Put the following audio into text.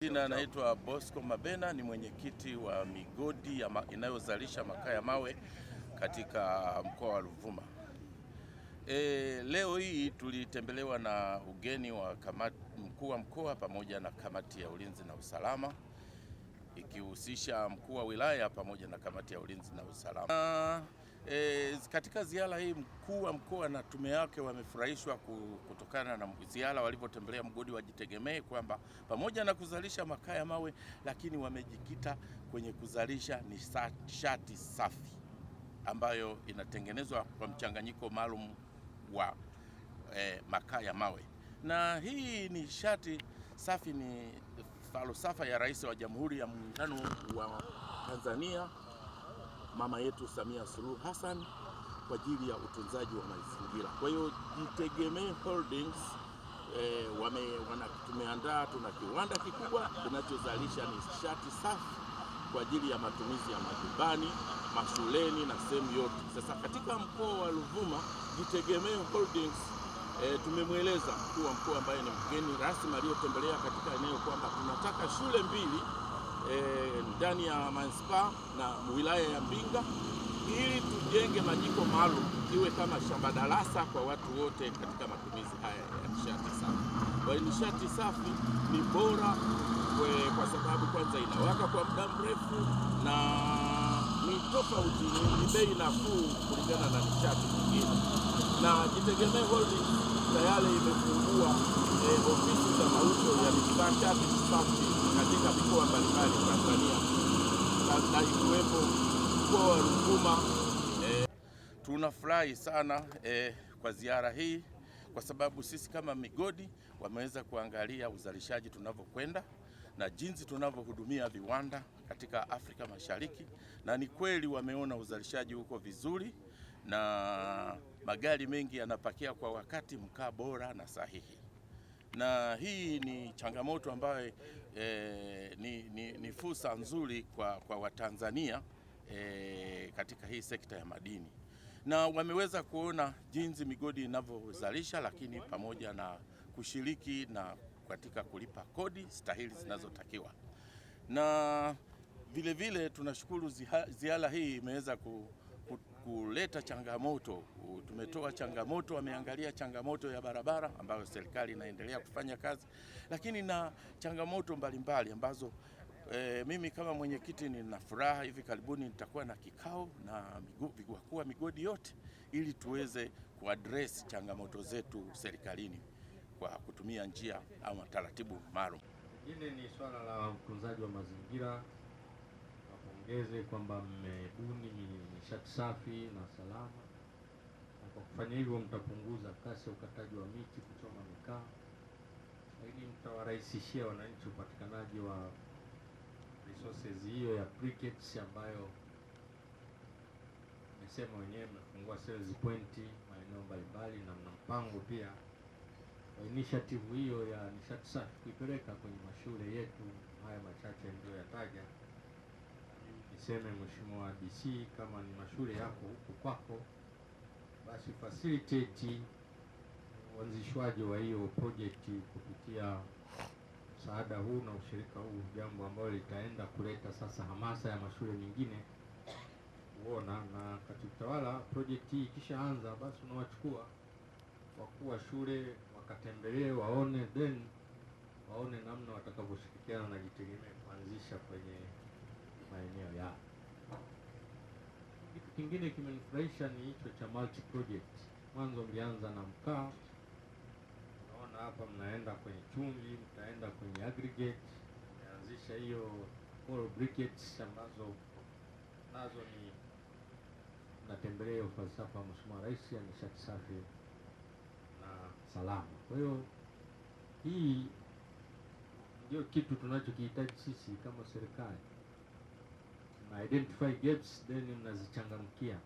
majina anaitwa Bosco Mabena, ni mwenyekiti wa migodi inayozalisha makaa ya mawe katika mkoa wa Ruvuma. Leo hii tulitembelewa na ugeni wa mkuu wa mkoa pamoja na kamati ya ulinzi na usalama, ikihusisha mkuu wa wilaya pamoja na kamati ya ulinzi na usalama. Katika ziara hii mkuu wa mkoa na tume yake wamefurahishwa kutokana na ziara walivyotembelea mgodi wa Jitegemee, kwamba pamoja na kuzalisha makaa ya mawe lakini wamejikita kwenye kuzalisha nishati safi ambayo inatengenezwa kwa mchanganyiko maalum wa makaa ya mawe. Na hii nishati safi ni falsafa ya Rais wa Jamhuri ya Muungano wa Tanzania, mama yetu Samia Suluhu Hassan, kwa ajili ya utunzaji wa mazingira. Kwa hiyo Jitegemee Holdings tuna kiwanda kikubwa kinachozalisha nishati safi kwa ajili ya matumizi ya majumbani, mashuleni na sehemu yote. Sasa katika mkoa wa Ruvuma, Jitegemee Holdings tumemweleza mkuu wa mkoa ambaye ni mgeni rasmi aliyotembelea katika eneo kwamba tunataka shule mbili ndani ya manispaa na wilaya ya Mbinga, ili tujenge majiko maalum iwe kama shamba darasa kwa watu wote katika matumizi haya ya nishati safi. Kwa hiyo nishati safi ni bora kwa sababu kwanza inawaka kwa muda mrefu na ni tofauti, ni bei nafuu kulingana na nishati nyingine. Na Jitegemee Holdings tayari imefungua ofisi za mauzo ya nishati safi katika mikoa mbalimbali Tanzania na ikiwepo mkoa wa Ruvuma. Tunafurahi sana kwa ziara hii, kwa sababu sisi kama migodi wameweza kuangalia uzalishaji tunavyokwenda na jinsi tunavyohudumia viwanda katika Afrika Mashariki, na ni kweli wameona uzalishaji uko vizuri na magari mengi yanapakia kwa wakati, mkaa bora na sahihi. Na hii ni changamoto ambayo ni fursa nzuri kwa Watanzania katika hii sekta ya madini, na wameweza kuona jinsi migodi inavyozalisha, lakini pamoja na kushiriki na katika kulipa kodi stahili zinazotakiwa. Na vile tunashukuru ziara hii imeweza kuleta changamoto. Tumetoa changamoto, wameangalia changamoto ya barabara ambayo serikali inaendelea kufanya kazi, lakini na changamoto mbalimbali ambazo mimi kama mwenyekiti nina furaha, hivi karibuni nitakuwa na kikao na wakuu wa migodi yote ili tuweze kuaddress changamoto zetu serikalini kwa kutumia njia au taratibu maalum. Hili ni swala la utunzaji wa mazingira. Napongeze kwamba mmebuni nishati safi na salama, na kwa kufanya hivyo mtapunguza kasi ya ukataji wa miti, kuchoma mikaa, lakini mtawarahisishia wananchi upatikanaji wa resources hiyo ya briquettes ambayo mmesema wenyewe mmefungua sales point maeneo mbalimbali, na mna mpango pia wa initiative hiyo ya nishati safi kuipeleka kwenye mashule yetu. Haya machache ndio yataja. Niseme Mheshimiwa DC, kama ni mashule yako huko kwako, basi facilitate uanzishwaji wa hiyo project kupitia msaada huu na ushirika huu, jambo ambalo litaenda kuleta sasa hamasa ya mashule mengine kuona. Na katika utawala project hii ikishaanza, basi unawachukua wakuu wa shule wakatembelee, waone namna watakavyoshirikiana na Jitegemee kuanzisha kwenye maeneo yao. Kitu kingine kimenifurahisha ni hicho cha multi project. Mwanzo mlianza na mkaa, naona hapa mnaenda kwenye chumvi, mtaenda kwenye aggregate, mmeanzisha hiyo all briquettes ambazo nazo ni natembelea falsafa ya Mheshimiwa Rais ya nishati safi na salama. Kwa hiyo hii ndio kitu tunachokihitaji sisi kama serikali. Na identify gaps then mnazichangamkia.